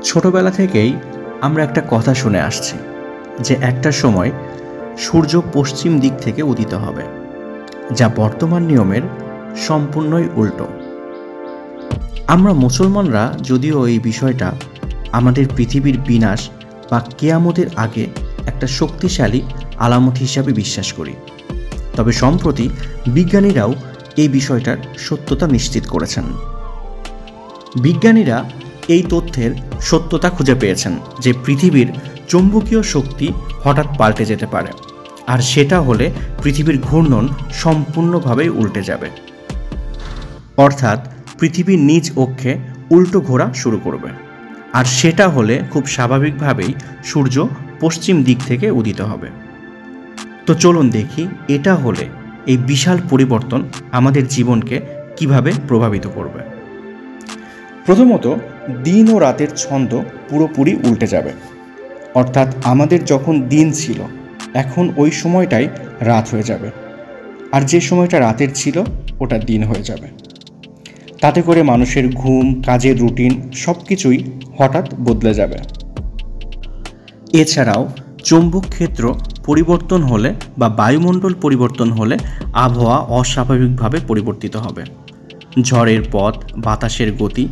ছোটবেলা থেকেই আমরা একটা কথা শুনে আসছি যে একটা সময় সূর্য পশ্চিম দিক থেকে উদিত হবে, যা বর্তমান নিয়মের সম্পূর্ণই উল্টো। আমরা মুসলমানরা যদিও এই বিষয়টা আমাদের পৃথিবীর বিনাশ বা কিয়ামতের আগে একটা শক্তিশালী আলামত হিসাবে বিশ্বাস করি, তবে সম্প্রতি বিজ্ঞানীরাও এই বিষয়টার সত্যতা নিশ্চিত করেছেন। বিজ্ঞানীরা এই তথ্যের সত্যতা খুঁজে পেয়েছেন যে পৃথিবীর চৌম্বকীয় শক্তি হঠাৎ পাল্টে যেতে পারে, আর সেটা হলে পৃথিবীর ঘূর্ণন সম্পূর্ণভাবে উল্টে যাবে, অর্থাৎ পৃথিবীর নিজ অক্ষে উল্টো ঘোরা শুরু করবে। আর সেটা হলে খুব স্বাভাবিকভাবেই সূর্য পশ্চিম দিক থেকে উদিত হবে। তো চলুন দেখি এটা হলে এই বিশাল পরিবর্তন আমাদের জীবনকে কিভাবে প্রভাবিত করবে। প্রথমত, দিন ও রাতের ছন্দ পুরোপুরি উল্টে যাবে, অর্থাৎ আমাদের যখন দিন ছিল এখন ওই সময়টাই রাত হয়ে যাবে, আর যে সময়টা রাতের ছিল ওটা দিন হয়ে যাবে। তাতে করে মানুষের ঘুম, কাজের রুটিন সব কিছুই হঠাৎ বদলে যাবে। এছাড়াও চৌম্বক ক্ষেত্র পরিবর্তন হলে বা বায়ুমণ্ডল পরিবর্তন হলে আবহাওয়া অস্বাভাবিকভাবে পরিবর্তিত হবে। ঝড়ের পথ, বাতাসের গতি,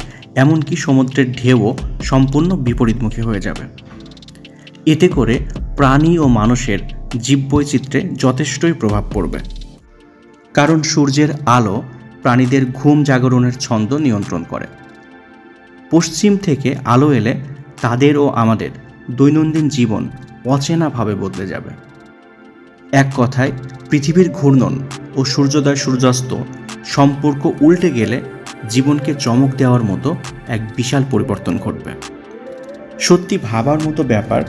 এমনকি সমুদ্রের ঢেউও সম্পূর্ণ বিপরীতমুখী হয়ে যাবে। এতে করে প্রাণী ও মানুষের জীববৈচিত্র্যে যথেষ্টই প্রভাব পড়বে, কারণ সূর্যের আলো প্রাণীদের ঘুম জাগরণের ছন্দ নিয়ন্ত্রণ করে। পশ্চিম থেকে আলো এলে তাদের ও আমাদের দৈনন্দিন জীবন অচেনাভাবে বদলে যাবে। এক কথায় পৃথিবীর ঘূর্ণন ও সূর্যোদয় সূর্যাস্ত সম্পর্ক উল্টে গেলে জীবনকে চমক দেওয়ার মতো এক বিশাল পরিবর্তন ঘটবে। সত্যি ভাবার মতো ব্যাপার।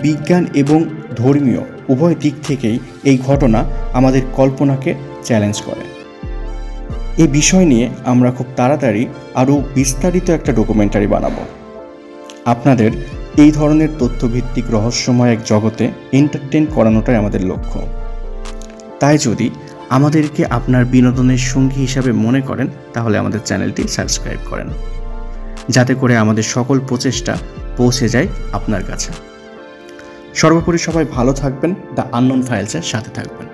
বিজ্ঞান এবং ধর্মীয় উভয় দিক থেকেই এই ঘটনা আমাদের কল্পনাকে চ্যালেঞ্জ করে। এই বিষয় নিয়ে আমরা খুব তাড়াতাড়ি আরও বিস্তারিত একটা ডকুমেন্টারি বানাবো। আপনাদের এই ধরনের তথ্যভিত্তিক রহস্যময় এক জগতে এন্টারটেইন করানোটাই আমাদের লক্ষ্য। তাই যদি আমাদেরকে আপনার বিনোদনের সঙ্গী হিসাবে মনে করেন তাহলে আমাদের চ্যানেলটি সাবস্ক্রাইব করেন, যাতে করে আমাদের সকল প্রচেষ্টা পৌঁছে যায় আপনার কাছে। সর্বোপরি সবাই ভালো থাকবেন। দ্য আননোন ফাইলসের সাথে থাকবেন।